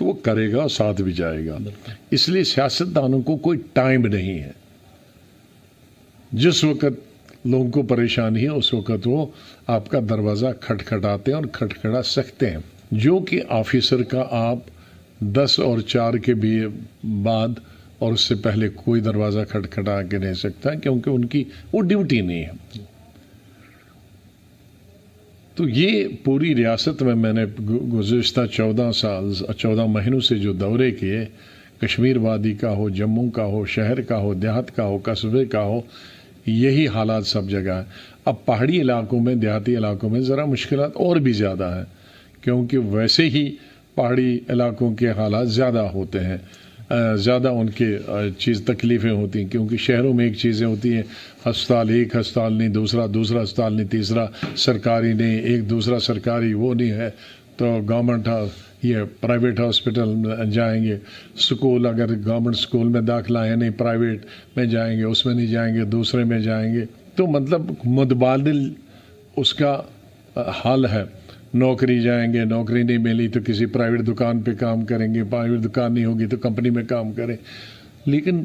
تو وہ کرے گا اور ساتھ بھی جائے گا. اس لیے سیاستدانوں کو کوئی ٹائم نہیں ہے. جس وقت لوگوں کو پریشانی ہے اس وقت وہ آپ کا دروازہ کھٹکھٹاتے ہیں اور کھٹکھٹا سکتے ہیں, جو کہ آفیسر کا آپ 10 اور 4 کے بھی بعد اور اس سے پہلے کوئی دروازہ کھٹکھٹا کے نہیں سکتا, کیونکہ ان کی وہ ڈیوٹی نہیں ہے. تو یہ پوری ریاست میں نے گزشتہ 14 مہینوں سے جو دورے کیے, کشمیر وادی کا ہو, جموں کا ہو, شہر کا ہو, دیہات کا ہو, قصبے کا ہو, یہی حالات سب جگہ ہیں. اب پہاڑی علاقوں میں, دیہاتی علاقوں میں ذرا مشکلات اور بھی زیادہ ہیں, کیونکہ ویسے ہی پہاڑی علاقوں کے حالات زیادہ ہوتے ہیں, زیادہ ان کے تکلیفیں ہوتی ہیں, کیونکہ شہروں میں ایک چیزیں ہوتی ہیں, ہسپتال ایک ہسپتال نہیں, دوسرا ہسپتال نہیں, تیسرا سرکاری نہیں, ایک دوسرا سرکاری وہ نہیں ہے, تو گورنمنٹ یہ پرائیویٹ ہاسپٹل میں جائیں گے. سکول اگر گورنمنٹ سکول میں داخلہ ہے نہیں, پرائیویٹ میں جائیں گے, اس میں نہیں جائیں گے, دوسرے میں جائیں گے. تو مطلب متبادل اس کا حال ہے. نوکری جائیں گے, نوکری نہیں ملی تو کسی پرائیویٹ دکان پہ کام کریں گے, پرائیویٹ دکان نہیں ہوگی تو کمپنی میں کام کریں. لیکن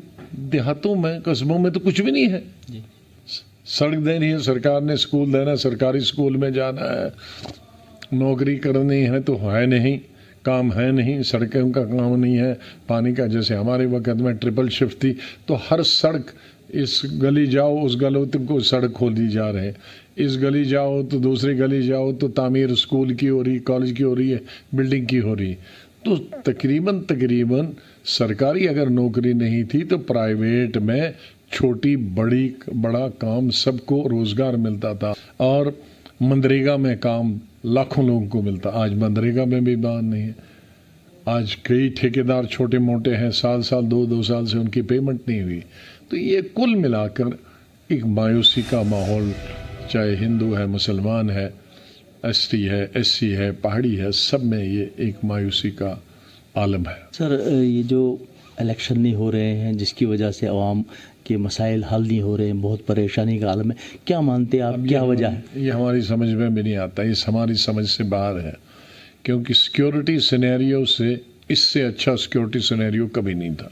دیہاتوں میں, قصبوں میں تو کچھ بھی نہیں ہے. سڑک دینی ہے سرکار نے, اسکول دینا, سرکاری اسکول میں جانا ہے, نوکری کرنی ہے تو ہے نہیں, کام ہے نہیں, سڑکوں کا کام نہیں ہے, پانی کا. جیسے ہمارے وقت میں ٹرپل شفٹ تھی تو ہر سڑک, اس گلی جاؤ اس گلی کو سڑک کھولی جا رہے, اس گلی جاؤ تو دوسری گلی جاؤ تو تعمیر اسکول کی ہو رہی, کالج کی ہو رہی ہے, بلڈنگ کی ہو رہی. تو تقریباً سرکاری اگر نوکری نہیں تھی تو پرائیویٹ میں چھوٹی بڑا کام سب کو روزگار ملتا تھا, اور منریگا میں کام لاکھوں لوگوں کو ملتا. آج منریگا میں بھی بات نہیں ہے. آج کئی ٹھیکیدار چھوٹے موٹے ہیں, سال 2 سال سے ان کی پیمنٹ نہیں ہوئی. تو یہ کل ملا کر ایک مایوسی کا ماحول, چاہے ہندو ہے, مسلمان ہے, ایس ٹی ہے, ایس سی ہے, پہاڑی ہے, سب میں یہ ایک مایوسی کا عالم ہے. سر, یہ جو الیکشن نہیں ہو رہے ہیں جس کی وجہ سے عوام کے مسائل حل نہیں ہو رہے ہیں, بہت پریشانی کا عالم ہے, کیا مانتے ہیں آپ, کیا وجہ ہے؟ یہ ہماری سمجھ میں بھی نہیں آتا, یہ ہماری سمجھ سے باہر ہے, کیونکہ سیکیورٹی سینیریو سے اس سے اچھا سیکیورٹی سینیریو کبھی نہیں تھا.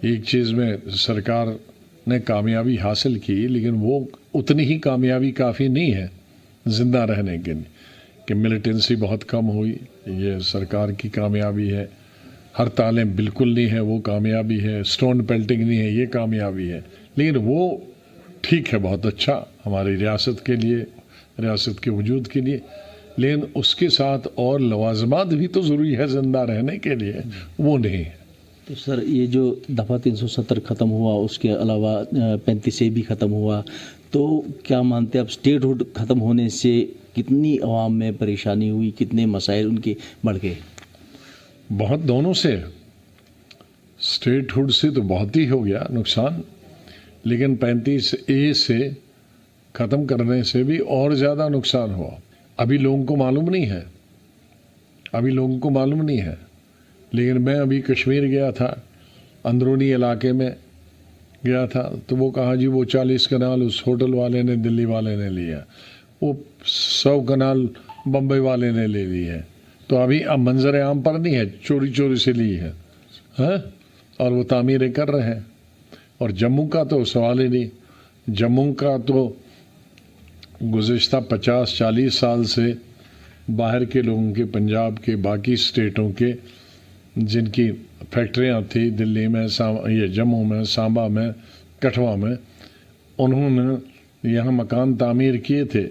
ایک چیز میں سرکار نے کامیابی حاصل کی, لیکن وہ اتنی ہی کامیابی کافی نہیں ہے زندہ رہنے کے لیے, کہ ملیٹنسی بہت کم ہوئی, یہ سرکار کی کامیابی ہے. ہڑتالیں بالکل نہیں ہے, وہ کامیابی ہے. سٹون پیلٹنگ نہیں ہے, یہ کامیابی ہے. لیکن وہ ٹھیک ہے, بہت اچھا ہماری ریاست کے لیے, ریاست کے وجود کے لیے, لیکن اس کے ساتھ اور لوازمات بھی تو ضروری ہے زندہ رہنے کے لیے, وہ نہیں ہے. تو سر, یہ جو دفعہ 370 ختم ہوا, اس کے علاوہ 35A بھی ختم ہوا, تو کیا مانتے ہیں آپ اسٹیٹ ہوڈ ختم ہونے سے کتنی عوام میں پریشانی ہوئی, کتنے مسائل ان کے بڑھ گئے؟ بہت, دونوں سے. اسٹیٹ ہوڈ سے تو بہت ہی ہو گیا نقصان, لیکن 35A سے ختم کرنے سے بھی اور زیادہ نقصان ہوا. ابھی لوگوں کو معلوم نہیں ہے, لیکن میں ابھی کشمیر گیا تھا, اندرونی علاقے میں گیا تھا, تو وہ کہا جی وہ 40 کنال اس ہوٹل والے نے, دلی والے نے لیا, وہ 100 کنال بمبئی والے نے لے لی ہے. تو ابھی اب منظر عام پر نہیں ہے, چوری سے لی ہے, اور وہ تعمیریں کر رہے ہیں. اور جموں کا تو سوال ہی نہیں. جموں کا تو گزشتہ 50-40 سال سے باہر کے لوگوں کے, پنجاب کے, باقی اسٹیٹوں کے, جن کی فیکٹریاں تھیں دلی میں, یہ جموں میں, سانبا میں, کٹھوا میں, انہوں نے یہاں مکان تعمیر کیے تھے,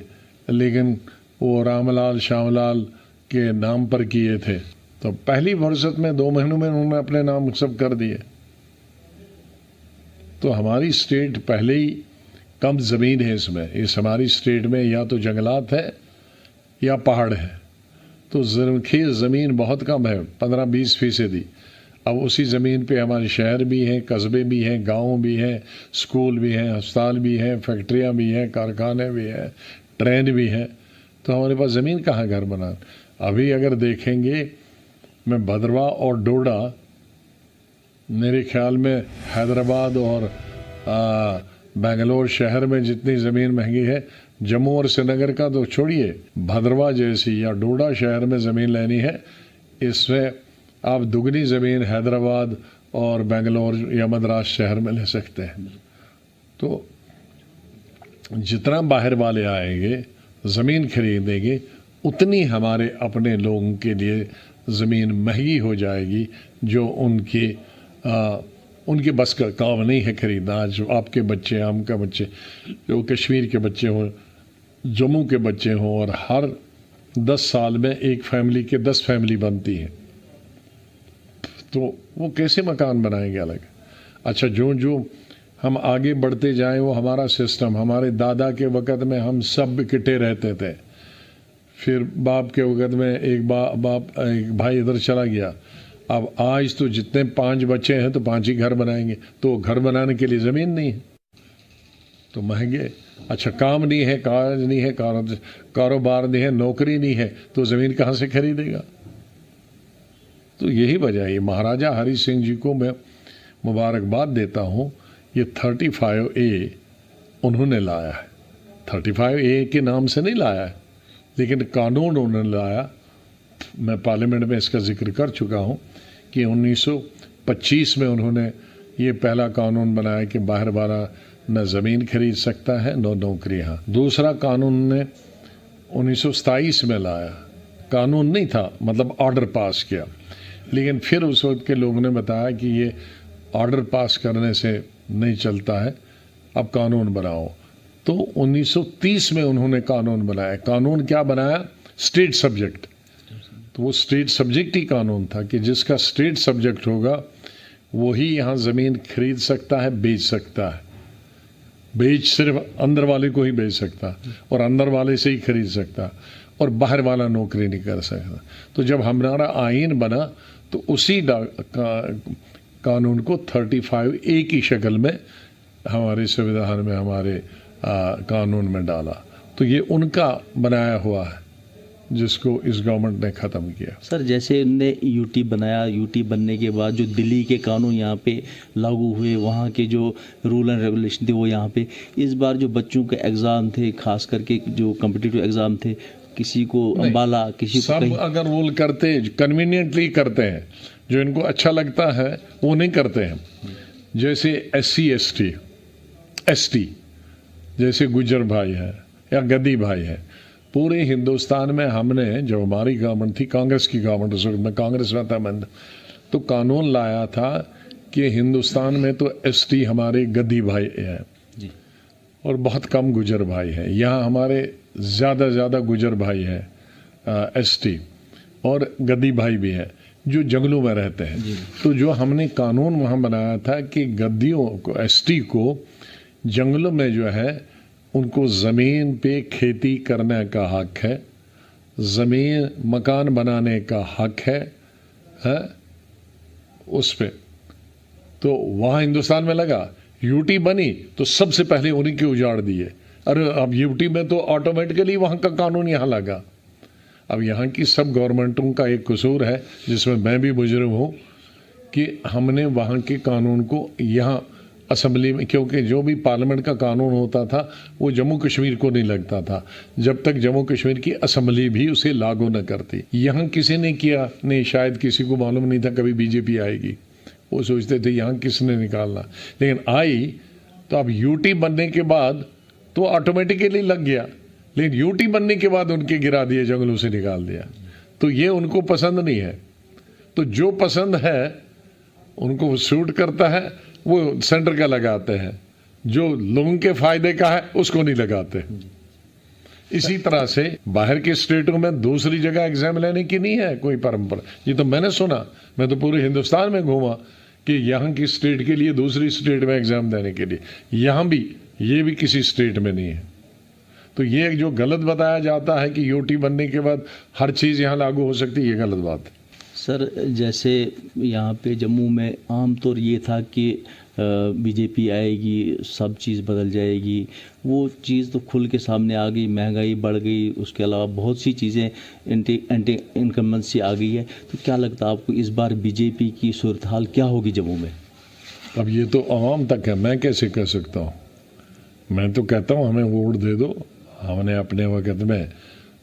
لیکن وہ رام لال شام لال کے نام پر کیے تھے. تو پہلی فرصت میں 2 مہینوں میں انہوں نے اپنے نام سب کر دیے. تو ہماری اسٹیٹ پہلے ہی کم زمین ہے اس میں. اس ہماری اسٹیٹ میں یا تو جنگلات ہے یا پہاڑ ہے, تو زرخیز زمین بہت کم ہے, 15-20%. اب اسی زمین پہ ہمارے شہر بھی ہیں, قصبے بھی ہیں, گاؤں بھی ہیں, اسکول بھی ہیں, ہسپتال بھی ہیں, فیکٹریاں بھی ہیں, کارخانے بھی ہیں, ٹرین بھی ہیں. تو ہمارے پاس زمین کہاں گھر بنا. ابھی اگر دیکھیں گے, میں بھدرواہ اور ڈوڈا, میرے خیال میں حیدرآباد اور بنگلور شہر میں جتنی زمین مہنگی ہے, جموں اور سری نگر کا تو چھوڑیے, بھدرواہ جیسی یا ڈوڈا شہر میں زمین لینی ہے, اس میں آپ دگنی زمین حیدرآباد اور بنگلور یا مدراس شہر میں لے سکتے ہیں. تو جتنا باہر والے آئیں گے زمین خریدیں گے اتنی ہمارے اپنے لوگوں کے لیے زمین مہنگی ہو جائے گی جو ان کے بس کا کام نہیں ہے خریدنا. آج آپ کے بچے عام کا بچے جو کشمیر کے بچے ہوں جموں کے بچے ہوں اور ہر 10 سال میں ایک فیملی کے 10 فیملی بنتی ہیں تو وہ کیسے مکان بنائیں گے الگ. اچھا جو ہم آگے بڑھتے جائیں وہ ہمارا سسٹم ہمارے دادا کے وقت میں ہم سب اکٹھے رہتے تھے. پھر باپ کے وقت میں ایک بھائی ادھر چلا گیا. اب آج تو جتنے 5 بچے ہیں تو 5 ہی گھر بنائیں گے. تو گھر بنانے کے لیے زمین نہیں ہے تو مہنگے. اچھا کام نہیں ہے کاج نہیں ہے کاروبار نہیں ہے نوکری نہیں ہے تو زمین کہاں سے خریدے گا. تو یہی وجہ ہے. مہاراجہ ہری سنگھ جی کو میں مبارکباد دیتا ہوں. یہ 35A انہوں نے لایا ہے. 35A کے نام سے نہیں لایا ہے لیکن قانون انہوں نے لایا. میں پارلیمنٹ میں اس کا ذکر کر چکا ہوں کہ 1925 میں انہوں نے یہ پہلا قانون بنایا کہ باہر والا نہ زمین خرید سکتا ہے نہ نوکریاں. دوسرا قانون نے 1927 میں لایا. قانون نہیں تھا مطلب آرڈر پاس کیا لیکن پھر اس وقت کے لوگوں نے بتایا کہ یہ آرڈر پاس کرنے سے نہیں چلتا ہے اب قانون بناؤ. تو 1930 میں انہوں نے قانون بنایا. قانون کیا بنایا؟ State subject. تو وہ اسٹیٹ سبجیکٹ ہی قانون تھا کہ جس کا اسٹیٹ سبجیکٹ ہوگا وہی یہاں زمین خرید سکتا ہے بیچ سکتا ہے. بیچ صرف اندر والے کو ہی بیچ سکتا اور اندر والے سے ہی خرید سکتا اور باہر والا نوکری نہیں کر سکتا. تو جب ہمارا آئین بنا تو اسی قانون کو 35A کی شکل میں ہمارے سویدھان میں ہمارے قانون میں ڈالا. تو یہ ان کا بنایا ہوا ہے جس کو اس گورنمنٹ نے ختم کیا. سر جیسے انہوں نے UT بنایا, UT بننے کے بعد جو دلی کے قانون یہاں پہ لاگو ہوئے, وہاں کے جو رول اینڈ ریگولیشن تھے وہ یہاں پہ, اس بار جو بچوں کے ایگزام تھے خاص کر کے جو کمپٹیٹیو ایگزام تھے کسی کو امبالہ کسی کو سب اگر رول کرتے کنوینئنٹلی کرتے ہیں جو ان کو اچھا لگتا ہے وہ نہیں کرتے ہیں. جیسے SC ST جیسے گجر بھائی ہے یا گدی بھائی ہے. پورے ہندوستان میں ہم نے جو ہماری گورنمنٹ تھی کانگریس کی گورنمنٹ اس وقت میں کانگریس میں تھا تو قانون لایا تھا کہ ہندوستان میں تو ST ہمارے گدی بھائی ہیں اور بہت کم گجر بھائی ہیں. یہاں ہمارے زیادہ گجر بھائی ہیں ST اور گدی بھائی بھی ہیں جو جنگلوں میں رہتے ہیں. تو جو ہم نے قانون وہاں بنایا تھا کہ گدیوں کو ST کو جنگلوں میں جو ہے ان کو زمین پہ کھیتی کرنے کا حق ہے, زمین مکان بنانے کا حق ہے اس پہ. تو وہاں ہندوستان میں لگا UT بنی تو سب سے پہلے انہیں کے اجاڑ دیے. ارے اب UT میں تو آٹومیٹکلی وہاں کا قانون یہاں لگا. اب یہاں کی سب گورنمنٹوں کا ایک قصور ہے جس میں بھی مجرم ہوں کہ ہم نے وہاں کے قانون کو یہاں اسمبلی میں, کیونکہ جو بھی پارلیمنٹ کا قانون ہوتا تھا وہ جموں کشمیر کو نہیں لگتا تھا جب تک جموں کشمیر کی اسمبلی بھی اسے لاگو نہ کرتی. یہاں کسی نے کیا نہیں, شاید کسی کو معلوم نہیں تھا کبھی BJP آئے گی, وہ سوچتے تھے یہاں کس نے نکالنا, لیکن آئی تو اب UT بننے کے بعد تو آٹومیٹکلی لگ گیا, لیکن UT بننے کے بعد ان کے گرا دیے, جنگلوں سے نکال دیا. تو یہ ان کو پسند نہیں ہے. تو جو پسند ہے ان کو سوٹ کرتا ہے وہ سینٹر کا لگاتے ہیں, جو لوگوں کے فائدے کا ہے اس کو نہیں لگاتے. اسی طرح سے باہر کے اسٹیٹوں میں دوسری جگہ ایگزام لینے کی نہیں ہے کوئی پرمپرا. یہ تو میں نے سنا, میں تو پورے ہندوستان میں گھوما کہ یہاں کی اسٹیٹ کے لیے دوسری اسٹیٹ میں ایگزام دینے کے لیے, یہاں بھی یہ بھی کسی اسٹیٹ میں نہیں ہے. تو یہ جو غلط بتایا جاتا ہے کہ UT بننے کے بعد ہر چیز یہاں لاگو ہو سکتی ہے, یہ غلط بات ہے. سر جیسے یہاں پہ جموں میں عام طور یہ تھا کہ BJP آئے گی سب چیز بدل جائے گی, وہ چیز تو کھل کے سامنے آ گئی, مہنگائی بڑھ گئی, اس کے علاوہ بہت سی چیزیں اینٹی انکمبنسی آ گئی ہے. تو کیا لگتا ہے آپ کو اس بار BJP کی صورتحال کیا ہوگی جموں میں؟ اب یہ تو عوام تک ہے, میں کیسے کہہ سکتا ہوں. میں تو کہتا ہوں ہمیں ووٹ دے دو, ہم نے اپنے وقت میں